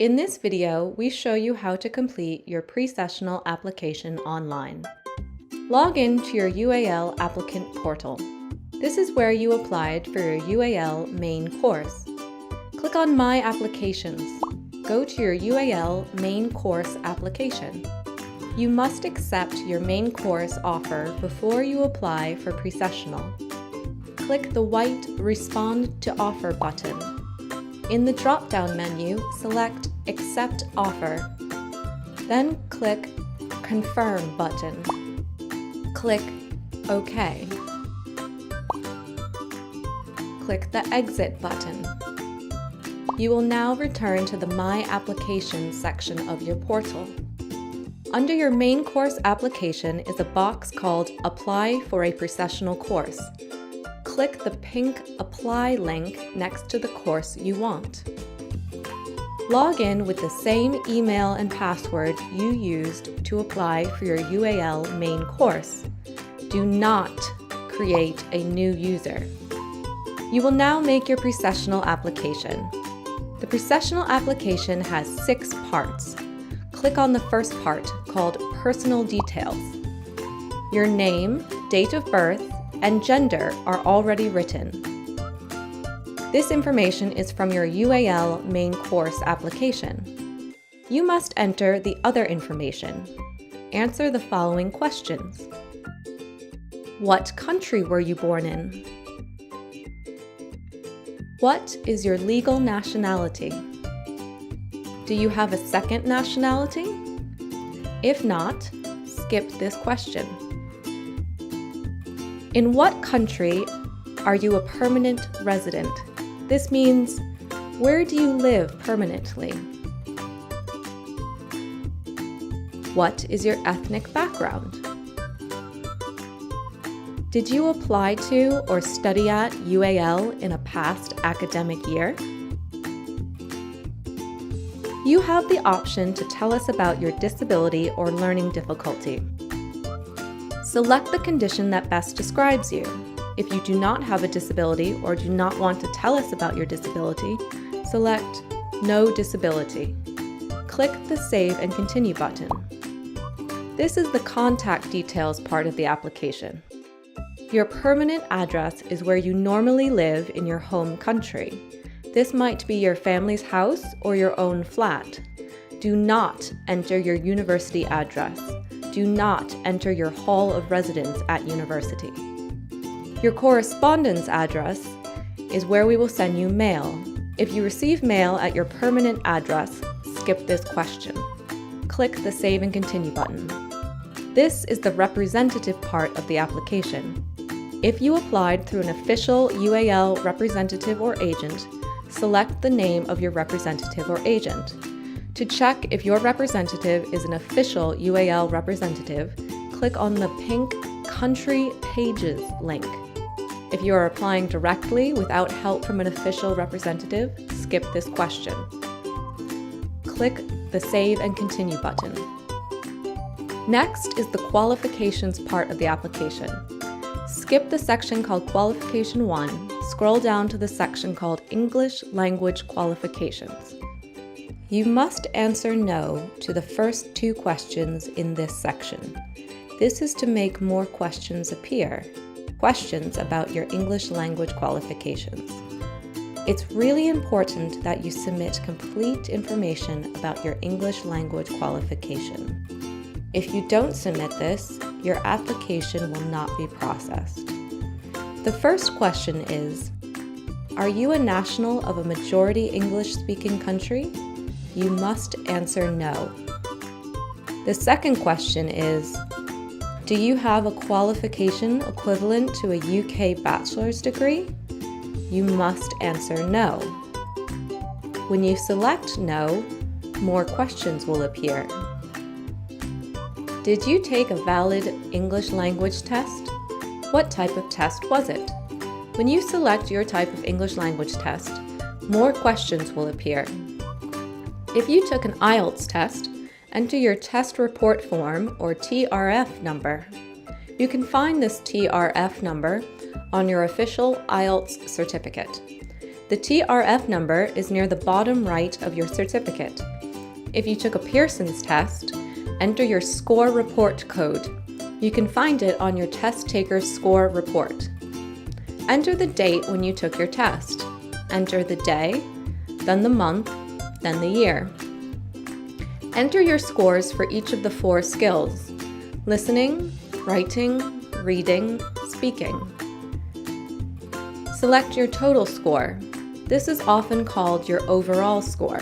In this video, we show you how to complete your pre-sessional application online. Log in to your UAL applicant portal. This is where you applied for your UAL main course. Click on My Applications. Go to your UAL main course application. You must accept your main course offer before you apply for pre-sessional. Click the white Respond to Offer button. In the drop-down menu, select Accept Offer. Then click Confirm button. Click OK. Click the Exit button. You will now return to the My Applications section of your portal. Under your main course application is a box called Apply for a Pre-sessional course. Click the pink Apply link next to the course you want. Log in with the same email and password you used to apply for your UAL main course. Do not create a new user. You will now make your pre-sessional application. The pre-sessional application has 6 parts. Click on the first part, called Personal Details. Your name, date of birth, and gender are already written. This information is from your UAL main course application. You must enter the other information. Answer the following questions. What country were you born in? What is your legal nationality? Do you have a second nationality? If not, skip this question. In what country are you a permanent resident? This means, where do you live permanently? What is your ethnic background? Did you apply to or study at UAL in a past academic year? You have the option to tell us about your disability or learning difficulty. Select the condition that best describes you. If you do not have a disability or do not want to tell us about your disability, select No Disability. Click the Save and Continue button. This is the contact details part of the application. Your permanent address is where you normally live in your home country. This might be your family's house or your own flat. Do not enter your university address. Do not enter your hall of residence at university. Your correspondence address is where we will send you mail. If you receive mail at your permanent address, skip this question. Click the Save and Continue button. This is the representative part of the application. If you applied through an official UAL representative or agent, select the name of your representative or agent. To check if your representative is an official UAL representative, click on the pink Country Pages link. If you are applying directly without help from an official representative, skip this question. Click the Save and Continue button. Next is the Qualifications part of the application. Skip the section called Qualification 1, scroll down to the section called English Language Qualifications. You must answer no to the first 2 questions in this section. This is to make more questions appear, questions about your English language qualifications. It's really important that you submit complete information about your English language qualification. If you don't submit this, your application will not be processed. The first question is, are you a national of a majority English-speaking country? You must answer no. The second question is, do you have a qualification equivalent to a UK bachelor's degree? You must answer no. When you select no, more questions will appear. Did you take a valid English language test? What type of test was it? When you select your type of English language test, more questions will appear. If you took an IELTS test, enter your test report form or TRF number. You can find this TRF number on your official IELTS certificate. The TRF number is near the bottom right of your certificate. If you took a Pearson's test, enter your score report code. You can find it on your test taker's score report. Enter the date when you took your test. Enter the day, then the month, then the year. Enter your scores for each of the 4 skills: listening, writing, reading, speaking. Select your total score. This is often called your overall score.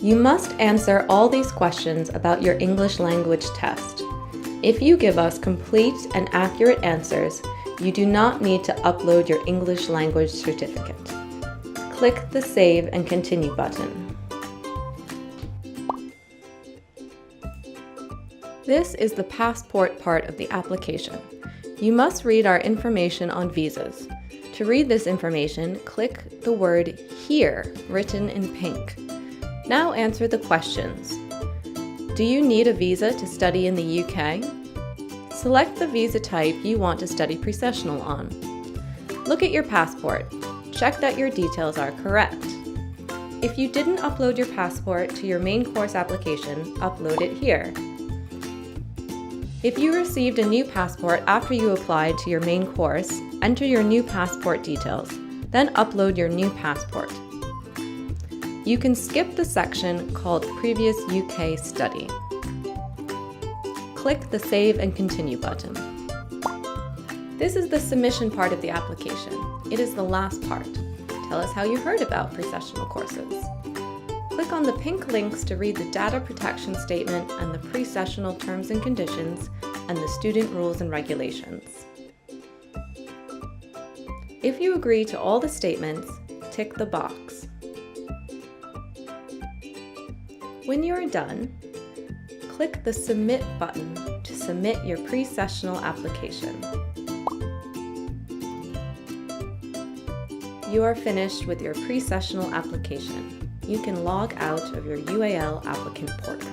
You must answer all these questions about your English language test. If you give us complete and accurate answers, you do not need to upload your English language certificate. Click the Save and Continue button. This is the passport part of the application. You must read our information on visas. To read this information, click the word HERE written in pink. Now answer the questions. Do you need a visa to study in the UK? Select the visa type you want to study pre-sessional on. Look at your passport. Check that your details are correct. If you didn't upload your passport to your main course application, upload it here. If you received a new passport after you applied to your main course, enter your new passport details, then upload your new passport. You can skip the section called Previous UK Study. Click the Save and Continue button. This is the submission part of the application. It is the last part. Tell us how you heard about pre-sessional courses. Click on the pink links to read the data protection statement and the pre-sessional terms and conditions and the student rules and regulations. If you agree to all the statements, tick the box. When you are done, click the Submit button to submit your pre-sessional application. You are finished with your pre-sessional application. You can log out of your UAL applicant portal.